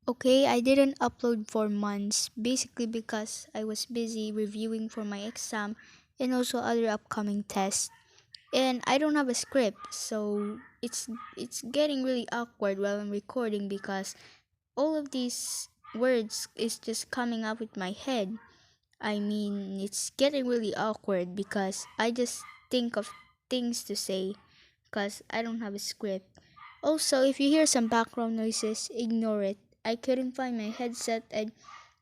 Okay, I didn't upload for months, basically because I was busy reviewing for my exam and also other upcoming tests. And I don't have a script, so it's getting really awkward while I'm recording because all of these words is just coming up with my head. I mean, it's getting really awkward because I just think of things to say because I don't have a script. Also, if you hear some background noises, ignore it. I couldn't find my headset, and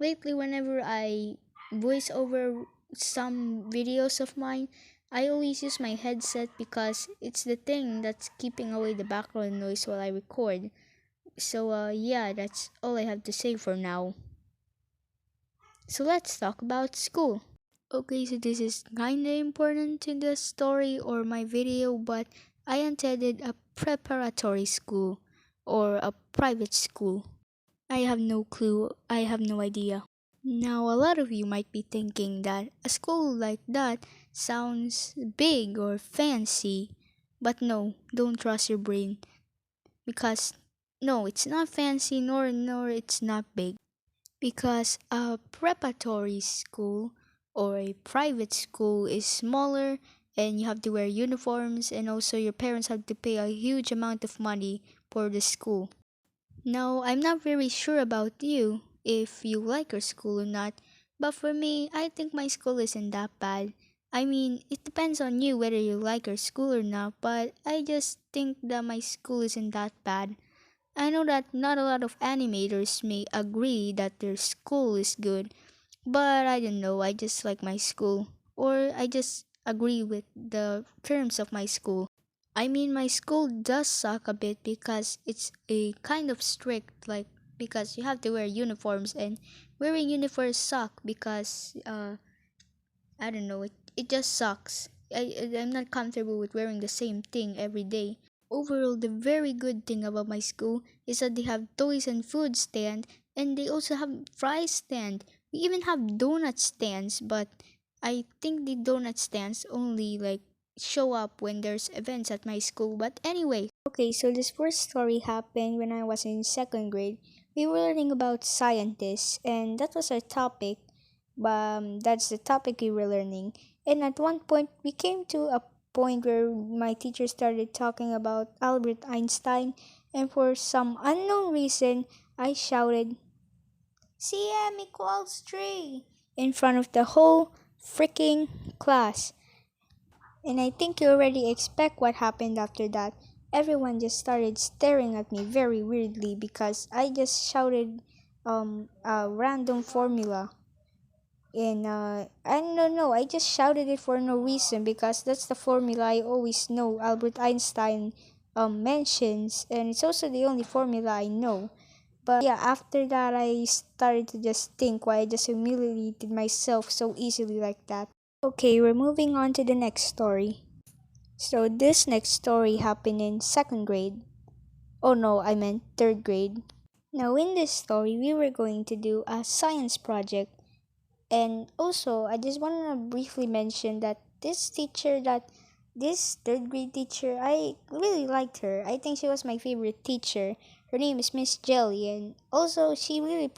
lately, whenever I voice over some videos of mine, I always use my headset because it's the thing that's keeping away the background noise while I record. So, yeah, that's all I have to say for now. So, let's talk about school. Okay, so this is kinda important to the story or my video, but I attended a preparatory school or a private school. I have no clue, I have no idea. Now, a lot of you might be thinking that a school like that sounds big or fancy, but no, don't trust your brain because no, it's not fancy nor it's not big. Because a preparatory school or a private school is smaller and you have to wear uniforms and also your parents have to pay a huge amount of money for the school. Now, I'm not very sure about you if you like your school or not, but for me, I think my school isn't that bad. I mean, it depends on you whether you like your school or not, but I just think that my school isn't that bad. I know that not a lot of animators may agree that their school is good, but I don't know, I just like my school. Or I just agree with the terms of my school. I mean, my school does suck a bit because it's a kind of strict, like, because you have to wear uniforms, and wearing uniforms suck because, I don't know, it just sucks. I'm not comfortable with wearing the same thing every day. Overall, the very good thing about my school is that they have toys and food stand, and they also have fry stand. We even have donut stands, but I think the donut stands only like show up when there's events at my school. But anyway, okay, so this first story happened when I was in second grade. We were learning about scientists, and that was our topic. That's the topic we were learning. And at one point, we came to a point where my teacher started talking about Albert Einstein, and for some unknown reason, I shouted, CM equals 3 in front of the whole freaking class. And I think you already expect what happened after that. Everyone just started staring at me very weirdly because I just shouted a random formula. And I don't know, I just shouted it for no reason because that's the formula I always know Albert Einstein mentions, and it's also the only formula I know. But yeah, after that, I started to just think why I just humiliated myself so easily like that. Okay, we're moving on to the next story. So, this next story happened in second grade. Oh no, I meant third grade. Now, in this story, we were going to do a science project. And also, I just want to briefly mention that this third grade teacher, I really liked her. I think she was my favorite teacher. Her name is Miss Jelly, and also she really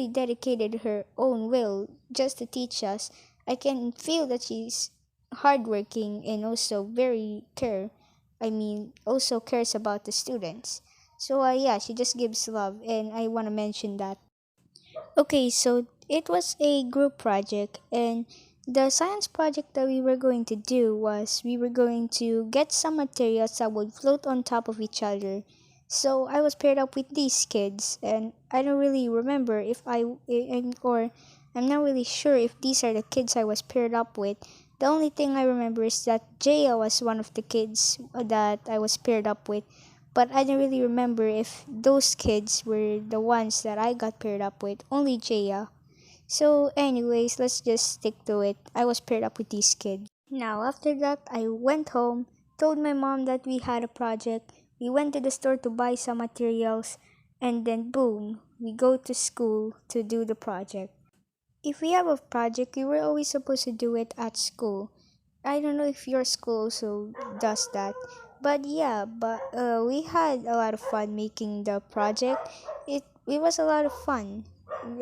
dedicated her own will just to teach us. I can feel that she's hardworking and also very care. I mean, also cares about the students. So yeah, she just gives love, and I want to mention that. Okay, so it was a group project, and the science project that we were going to do was we were going to get some materials that would float on top of each other. So I was paired up with these kids, and I don't really remember if or I'm not really sure if these are the kids I was paired up with. The only thing I remember is that Jaya was one of the kids that I was paired up with, but I don't really remember if those kids were the ones that I got paired up with, only Jaya. So, anyways, let's just stick to it. I was paired up with these kids. Now, after that, I went home, told my mom that we had a project. We went to the store to buy some materials, and then boom, we go to school to do the project. If we have a project, we were always supposed to do it at school. I don't know if your school also does that. But yeah, we had a lot of fun making the project, it was a lot of fun.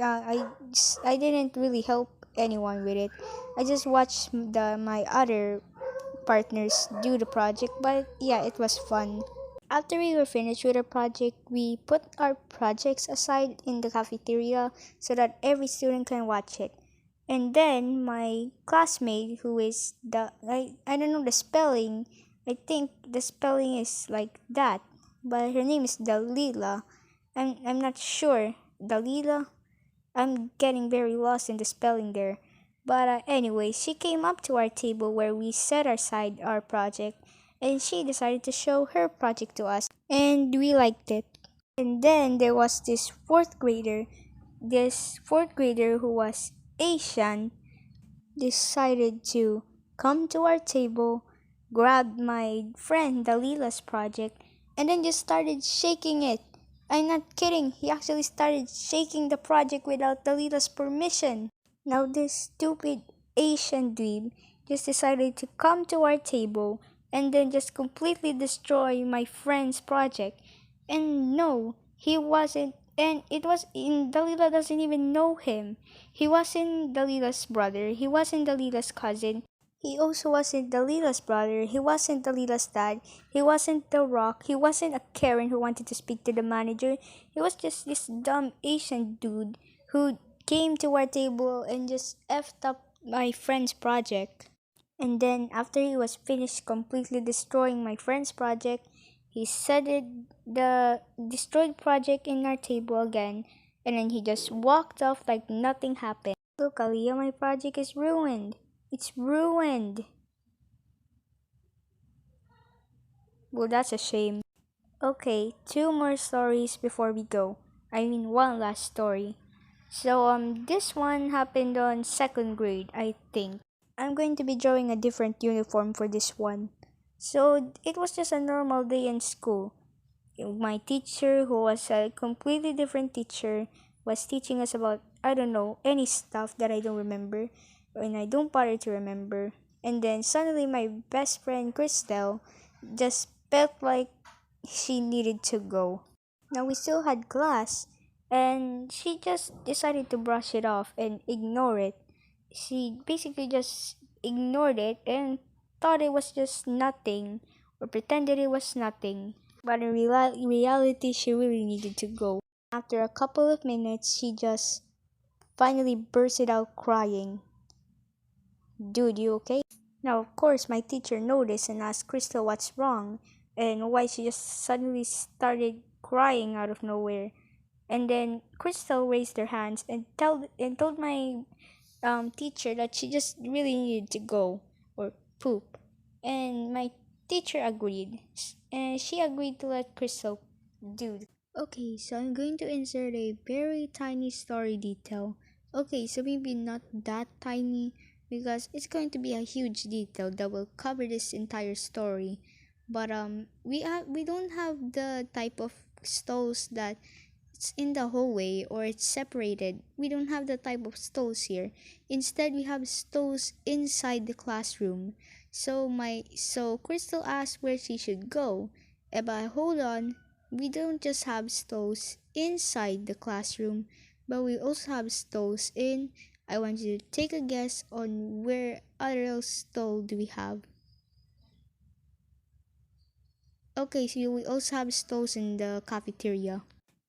I didn't really help anyone with it. I just watched my other partners do the project, but yeah, it was fun. After we were finished with our project, we put our projects aside in the cafeteria so that every student can watch it. And then my classmate, who is I don't know the spelling, I think the spelling is like that, but her name is Dalila. I'm not sure. Dalila? I'm getting very lost in the spelling there. But anyway, she came up to our table where we set aside our project and she decided to show her project to us and we liked it. And then there was this fourth grader who was Asian decided to come to our table, grab my friend Dalila's project, and then just started shaking it. I'm not kidding, he actually started shaking the project without Dalila's permission. Now, this stupid Asian dweeb just decided to come to our table and then just completely destroy my friend's project. And no, he wasn't, and it was in Dalila doesn't even know him. He wasn't Dalila's brother, he wasn't Dalila's cousin. He also wasn't Dalila's brother, he wasn't Dalila's dad, he wasn't The Rock, he wasn't a Karen who wanted to speak to the manager. He was just this dumb Asian dude who came to our table and just effed up my friend's project. And then after he was finished completely destroying my friend's project, he set it the destroyed project in our table again and then he just walked off like nothing happened. Look, Aliyah, my project is ruined. It's ruined. Well, that's a shame. Okay, two more stories before we go. I mean, one last story. So, this one happened on second grade, I think. I'm going to be drawing a different uniform for this one. So, it was just a normal day in school. My teacher, who was a completely different teacher, was teaching us about, I don't know, any stuff that I don't remember and I don't bother to remember. And then suddenly my best friend Christelle just felt like she needed to go. Now we still had class and she just decided to brush it off and ignore it. She basically just ignored it and thought it was just nothing or pretended it was nothing. But in reality, she really needed to go. After a couple of minutes, she just finally bursted out crying. Dude, you okay? Now, of course, my teacher noticed and asked Crystal what's wrong and why she just suddenly started crying out of nowhere. And then Crystal raised her hands and told my teacher that she just really needed to go or poop. And my teacher agreed. And she agreed to let Crystal do. Okay, so I'm going to insert a very tiny story detail. Okay, so maybe not that tiny because it's going to be a huge detail that will cover this entire story. But we don't have the type of stalls that it's in the hallway or it's separated. We don't have the type of stalls here. Instead, we have stalls inside the classroom. So Crystal asked where she should go. But hold on, we don't just have stalls inside the classroom, but we also have stalls in. I want you to take a guess on where other else stall do we have. Okay, so we also have stalls in the cafeteria.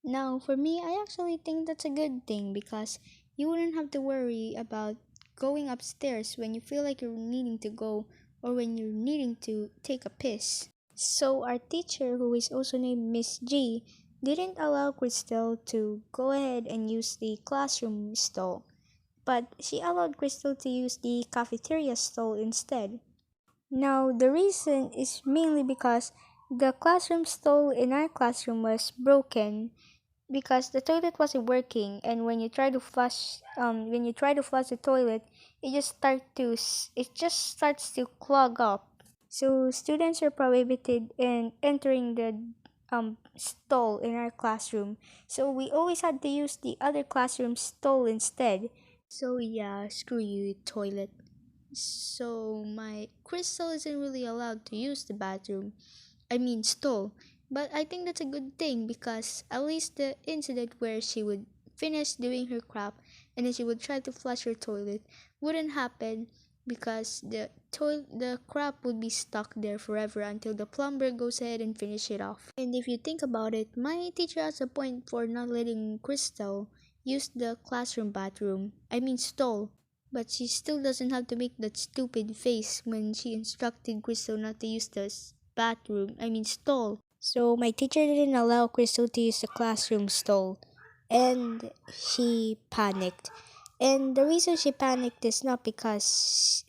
Now, for me, I actually think that's a good thing because you wouldn't have to worry about going upstairs when you feel like you're needing to go or when you're needing to take a piss. So, our teacher, who is also named Miss G, didn't allow Crystal to go ahead and use the classroom stall, but she allowed Crystal to use the cafeteria stall instead. Now, the reason is mainly because the classroom stall in our classroom was broken because the toilet wasn't working and when you try to flush the toilet it just starts to clog up, so students are prohibited in entering the stall in our classroom, so we always had to use the other classroom stall instead. So yeah, screw you, toilet. So my Crystal isn't really allowed to use the bathroom, I mean stall, But I think that's a good thing because at least the incident where she would finish doing her crap and then she would try to flush her toilet wouldn't happen because the crap would be stuck there forever until the plumber goes ahead and finish it off. And if you think about it, my teacher has a point for not letting Crystal use the classroom bathroom. I mean stall. But she still doesn't have to make that stupid face when she instructed Crystal not to use the bathroom. I mean stall. So my teacher didn't allow Crystal to use the classroom stall, and she panicked. And the reason she panicked is not because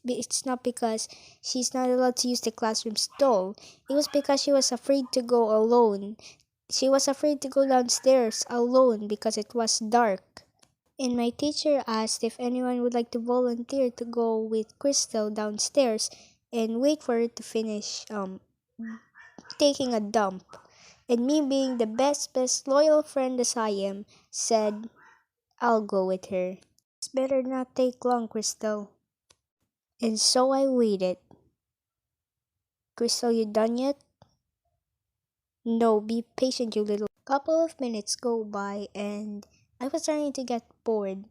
she's not allowed to use the classroom stall. It was because she was afraid to go alone. She was afraid to go downstairs alone because it was dark. And my teacher asked if anyone would like to volunteer to go with Crystal downstairs and wait for her to finish taking a dump. And me being the best loyal friend as I am, said, I'll go with her. It's better not take long, Crystal. And so I waited. Crystal, you done yet? No, be patient, you little. Couple of minutes go by and I was starting to get bored.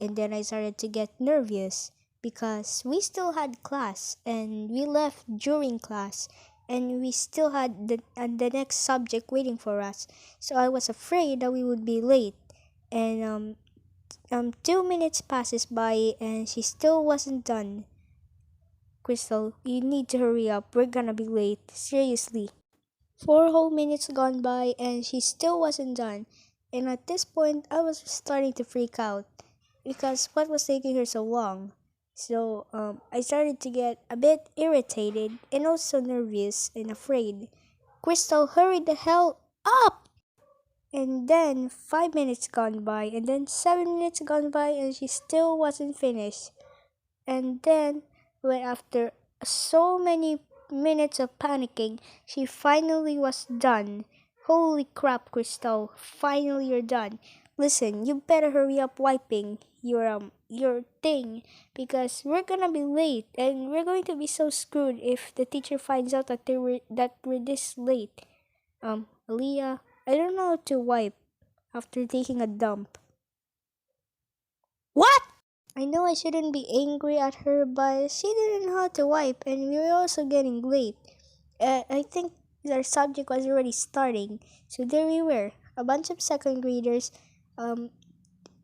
And then I started to get nervous because we still had class and we left during class and we still had the next subject waiting for us. So I was afraid that we would be late. And 2 minutes passes by and she still wasn't done. Crystal, you need to hurry up. We're gonna be late. Seriously. 4 whole minutes gone by and she still wasn't done. And at this point, I was starting to freak out because what was taking her so long? So I started to get a bit irritated and also nervous and afraid. Crystal, hurry the hell up! And then 5 minutes gone by, and then 7 minutes gone by, and she still wasn't finished. And then, when after so many minutes of panicking, she finally was done. Holy crap, Crystal! Finally, you're done. Listen, you better hurry up wiping your thing because we're gonna be late and we're going to be so screwed if the teacher finds out that we're this late. Aliyah, I don't know how to wipe after taking a dump. What? I know I shouldn't be angry at her, but she didn't know how to wipe, and we were also getting late. I think our subject was already starting, so there we were, a bunch of second graders.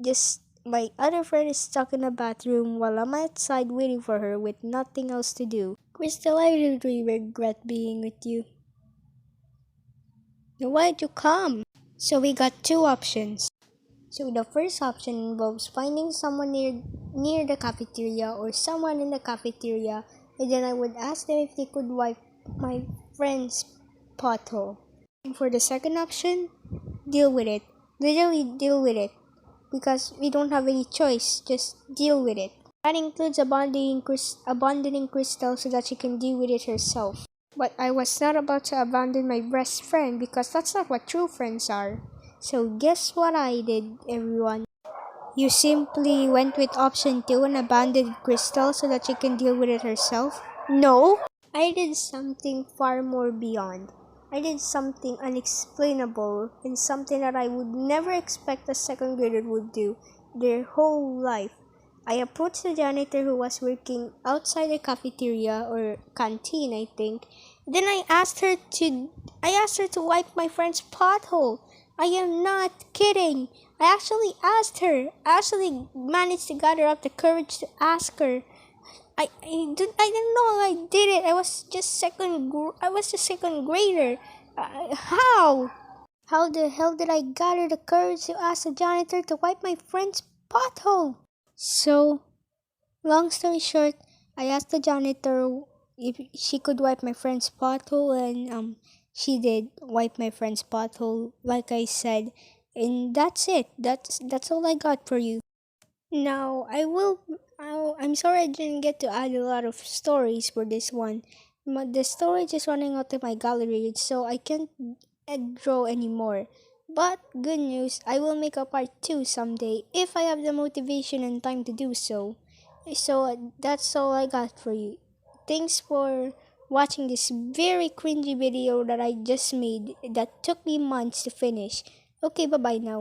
Just my other friend is stuck in the bathroom while I'm outside waiting for her with nothing else to do. Crystal, I really regret being with you. Then why'd you come? So we got two options. So the first option involves finding someone near the cafeteria or someone in the cafeteria, and then I would ask them if they could wipe my friend's pothole. And for the second option, deal with it. Literally deal with it. Because we don't have any choice, just deal with it. That includes abandoning Crystal so that she can deal with it herself. But I was not about to abandon my best friend because that's not what true friends are. So guess what I did, everyone? You simply went with option 2 and abandoned Crystal so that she can deal with it herself? No! I did something far more beyond. I did something unexplainable and something that I would never expect a second grader would do their whole life. I approached the janitor who was working outside the cafeteria or canteen, I think. Then I asked her to wipe my friend's pothole. I am not kidding. I actually asked her. I actually managed to gather up the courage to ask her. I didn't know I did it. I was just second grader. How? How the hell did I gather the courage to ask the janitor to wipe my friend's pothole? So, long story short, I asked the janitor if she could wipe my friend's pothole, and she did wipe my friend's pothole, like I said, and that's it. That's all I got for you. Now, I'm sorry I didn't get to add a lot of stories for this one. But the storage is running out of my gallery, so I can't draw anymore. But good news, I will make a part 2 someday if I have the motivation and time to do so. So that's all I got for you. Thanks for watching this very cringy video that I just made that took me months to finish. Okay, bye bye now.